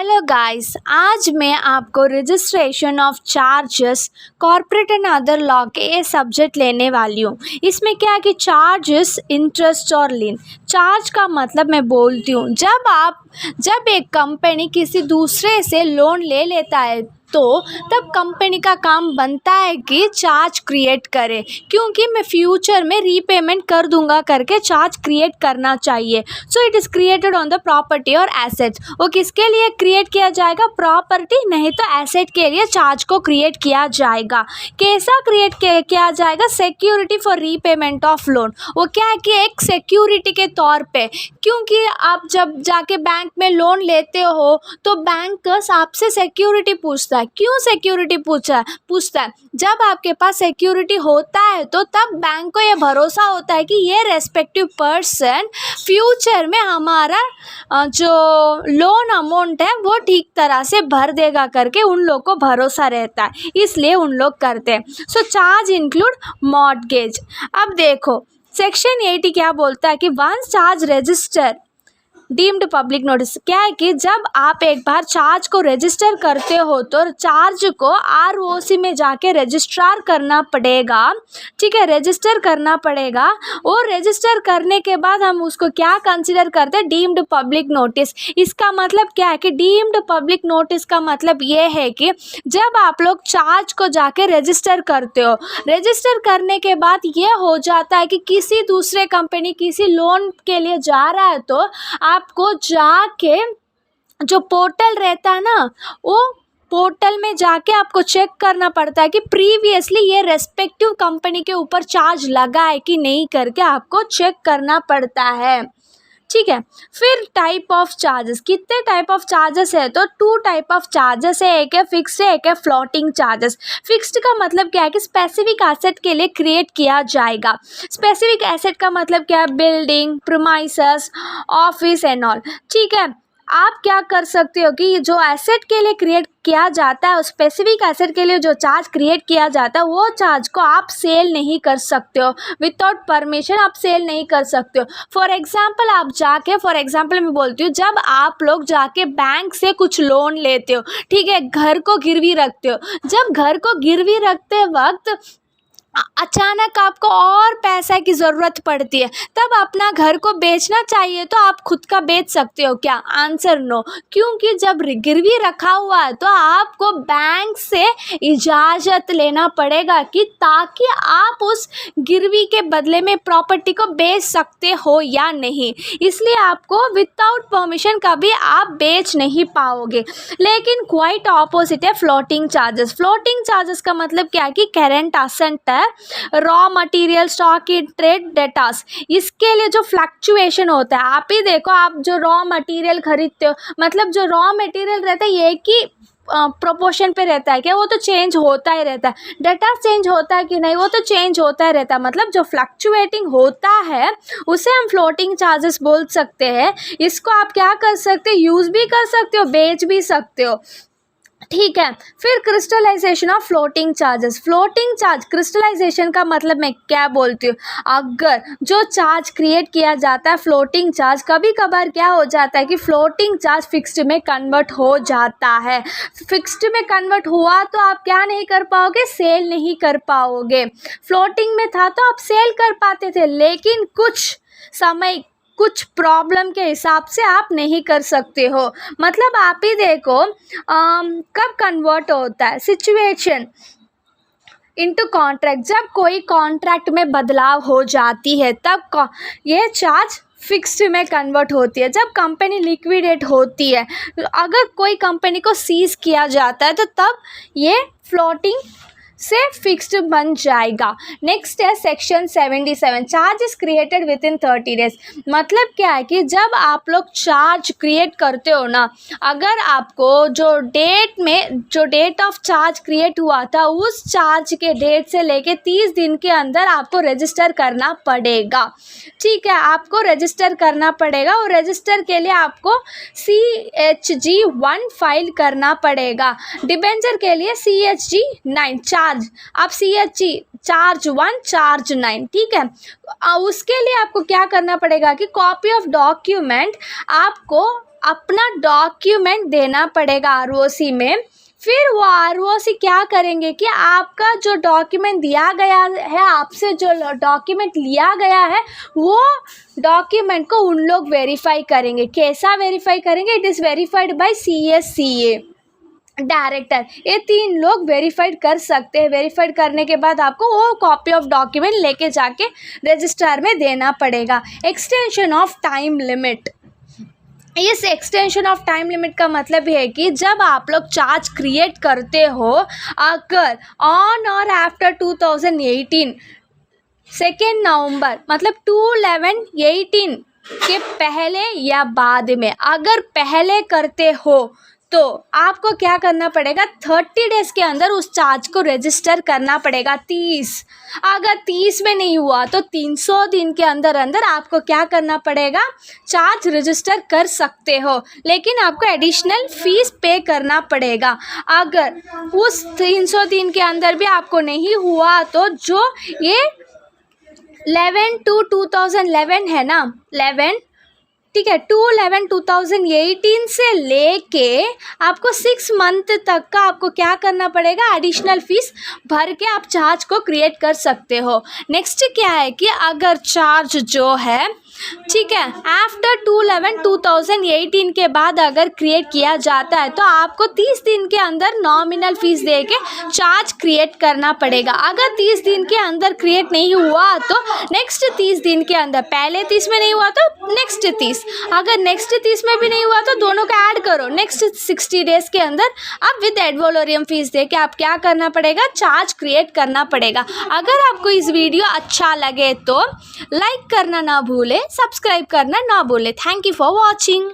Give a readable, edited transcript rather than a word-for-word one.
Hello guys, आज मैं आपको registration of charges corporate and other law के ये सब्जेक्ट लेने वाली हूँ। इसमें क्या है कि चार्जेस, इंटरेस्ट और लिन। चार्ज का मतलब मैं बोलती हूँ जब एक कंपनी किसी दूसरे से लोन ले लेता है तो तब कंपनी का काम बनता है कि चार्ज क्रिएट करे, क्योंकि मैं फ्यूचर में रीपेमेंट कर दूंगा करके चार्ज क्रिएट करना चाहिए। So it is created on the property और एसेट्स। वो किसके लिए क्रिएट किया जाएगा? प्रॉपर्टी नहीं तो एसेट के लिए चार्ज को क्रिएट किया जाएगा। कैसा क्रिएट किया जाएगा? Security for repayment of loan. वो क्या है कि एक सिक्योरिटी के तौर पे, क्योंकि आप जब जाके बैंक में लोन लेते हो तो बैंकर्स आपसे सिक्योरिटी पूछता है। क्यों सिक्योरिटी पूछता है? जब आपके पास सिक्योरिटी होता है तो तब बैंक को ये भरोसा होता है कि ये रेस्पेक्टिव पर्सन फ्यूचर में हमारा जो लोन अमाउंट है वो ठीक तरह से भर देगा करके उन लोग को भरोसा रहता है, इसलिए उन लोग करते हैं। So charge include mortgage. अब देखो सेक्शन 80 क्या बोलता है कि once charge register deemed public notice. क्या है कि जब आप एक बार चार्ज को रजिस्टर करते हो तो चार्ज को आरओसी में जाके रजिस्ट्रार करना पड़ेगा। ठीक है, रजिस्टर करना पड़ेगा और रजिस्टर करने के बाद हम उसको क्या कंसिडर करते हैं? Deemed public notice. इसका मतलब क्या है कि डीम्ड पब्लिक नोटिस का मतलब ये है कि जब आप लोग चार्ज को जाके रजिस्टर करते हो, रजिस्टर करने के बाद ये हो जाता है कि किसी दूसरे कंपनी किसी लोन के लिए जा रहा है तो आपको जाके जो पोर्टल रहता है ना, वो पोर्टल में जाके आपको चेक करना पड़ता है कि प्रीवियसली ये रेस्पेक्टिव कंपनी के ऊपर चार्ज लगा है कि नहीं करके आपको चेक करना पड़ता है। ठीक है, फिर टाइप ऑफ चार्जेस। कितने टाइप ऑफ चार्जेस है? तो 2 टाइप ऑफ चार्जेस है, एक है फिक्स्ड है, एक है फ्लोटिंग चार्जेस। फिक्स्ड का मतलब क्या है कि स्पेसिफिक एसेट के लिए क्रिएट किया जाएगा। स्पेसिफिक एसेट का मतलब क्या है? Building, premises, office and all. ठीक है, आप क्या कर सकते हो कि जो एसेट के लिए क्रिएट किया जाता है, स्पेसिफिक एसेट के लिए जो चार्ज क्रिएट किया जाता है वो चार्ज को आप सेल नहीं कर सकते हो। विदाउट परमिशन आप सेल नहीं कर सकते हो। फॉर एग्जांपल मैं बोलती हूँ, जब आप लोग जाके बैंक से कुछ लोन लेते हो, ठीक है, घर को गिरवी रखते हो। जब घर को गिरवी रखते वक्त अचानक आपको और पैसा की ज़रूरत पड़ती है, तब अपना घर को बेचना चाहिए तो आप खुद का बेच सकते हो क्या? आंसर नो, क्योंकि जब गिरवी रखा हुआ है तो आपको बैंक से इजाज़त लेना पड़ेगा कि ताकि आप उस गिरवी के बदले में प्रॉपर्टी को बेच सकते हो या नहीं। इसलिए आपको विदाउट परमिशन कभी आप बेच नहीं पाओगे। लेकिन क्वाइट ऑपोजिट है फ्लोटिंग चार्जेस। फ्लोटिंग चार्जेस का मतलब क्या है कि करेंट असेट है, raw material, stock in trade, datas. इसके लिए जो फ्लक्चुएशन होता है, आप ही देखो, आप जो रॉ मटेरियल खरीदते हो, मतलब जो रॉ मटेरियल रहता है एक ही प्रोपोर्शन पे रहता है क्या? वो तो चेंज होता ही रहता है। डेटा चेंज होता है कि नहीं? वो तो चेंज होता ही रहता है। मतलब जो फ्लक्चुएटिंग होता है उसे हम फ्लोटिंग चार्जेस बोल सकते हैं। इसको आप क्या कर सकते हो? यूज़ भी कर सकते हो, बेच भी सकते हो। ठीक है, फिर crystallisation of floating charges. Floating charge crystallisation का मतलब मैं क्या बोलती हूँ? अगर जो चार्ज क्रिएट किया जाता है फ्लोटिंग चार्ज, कभी कभार क्या हो जाता है कि फ्लोटिंग चार्ज फिक्स्ड में कन्वर्ट हो जाता है। फिक्स्ड में कन्वर्ट हुआ तो आप क्या नहीं कर पाओगे? सेल नहीं कर पाओगे। फ्लोटिंग में था तो आप सेल कर पाते थे, लेकिन कुछ प्रॉब्लम के हिसाब से आप नहीं कर सकते हो। मतलब आप ही देखो कब कन्वर्ट होता है सिचुएशन इनटू कॉन्ट्रैक्ट। जब कोई कॉन्ट्रैक्ट में बदलाव हो जाती है तब ये चार्ज फिक्स्ड में कन्वर्ट होती है। जब कंपनी लिक्विडेट होती है, अगर कोई कंपनी को सीज किया जाता है तो तब ये फ्लोटिंग से फिक्स्ड बन जाएगा। नेक्स्ट है section 77, charge is created with in 30 days. मतलब क्या है कि जब आप लोग चार्ज क्रिएट करते हो ना, अगर आपको जो डेट ऑफ चार्ज क्रिएट हुआ था उस चार्ज के डेट से लेके 30 दिन के अंदर आपको रजिस्टर करना पड़ेगा। ठीक है, आपको रजिस्टर करना पड़ेगा और रजिस्टर के लिए आपको CHG-1 फाइल करना पड़ेगा। डिबेंचर के लिए CHG-9 चार्ज, आप CHG चार्ज 1 चार्ज 9। ठीक है, उसके लिए आपको क्या करना पड़ेगा कि कॉपी ऑफ डॉक्यूमेंट आपको अपना डॉक्यूमेंट देना पड़ेगा आरओसी में। फिर वो आरओसी क्या करेंगे कि आपका जो डॉक्यूमेंट दिया गया है, आपसे जो डॉक्यूमेंट लिया गया है, वो डॉक्यूमेंट को उन लोग वेरीफाई करेंगे। कैसा वेरीफाई करेंगे? It is verified bye CSCA director. ये 3 लोग वेरीफाइड कर सकते हैं। वेरीफाइड करने के बाद आपको वो कॉपी ऑफ डॉक्यूमेंट लेके जाके रजिस्ट्रार में देना पड़ेगा। Extension of time limit. इस एक्सटेंशन ऑफ टाइम लिमिट का मतलब है कि जब आप लोग चार्ज क्रिएट करते हो, अगर ऑन और आफ्टर 2018 2 नवंबर मतलब 2/11/18 के पहले या बाद में, अगर पहले करते हो तो आपको क्या करना पड़ेगा? 30 डेज़ के अंदर उस चार्ज को रजिस्टर करना पड़ेगा। 30, अगर 30 में नहीं हुआ तो 300 दिन के अंदर अंदर आपको क्या करना पड़ेगा? चार्ज रजिस्टर कर सकते हो, लेकिन आपको एडिशनल फीस पे करना पड़ेगा। अगर उस 300 दिन के अंदर भी आपको नहीं हुआ तो जो ये 11/2/2011 है ना, 11, ठीक है, 2/11/2018 से लेके आपको 6 मंथ तक का आपको क्या करना पड़ेगा? एडिशनल फीस भर के आप चार्ज को क्रिएट कर सकते हो। नेक्स्ट क्या है कि अगर चार्ज जो है, ठीक है, आफ्टर 2/11/2018 के बाद अगर क्रिएट किया जाता है तो आपको 30 दिन के अंदर नॉमिनल फीस दे के चार्ज क्रिएट करना पड़ेगा। अगर 30 दिन के अंदर क्रिएट नहीं हुआ तो नेक्स्ट 30 दिन के अंदर, पहले 30 में नहीं हुआ तो नेक्स्ट 30, अगर नेक्स्ट 30 में भी नहीं हुआ तो दोनों का ऐड करो, नेक्स्ट 60 डेज़ के अंदर अब विद एडवोलोरियम फीस दे के आप क्या करना पड़ेगा? चार्ज क्रिएट करना पड़ेगा। अगर आपको इस वीडियो अच्छा लगे तो लाइक करना ना भूले, सब्सक्राइब करना ना भूले। Thank you for watching.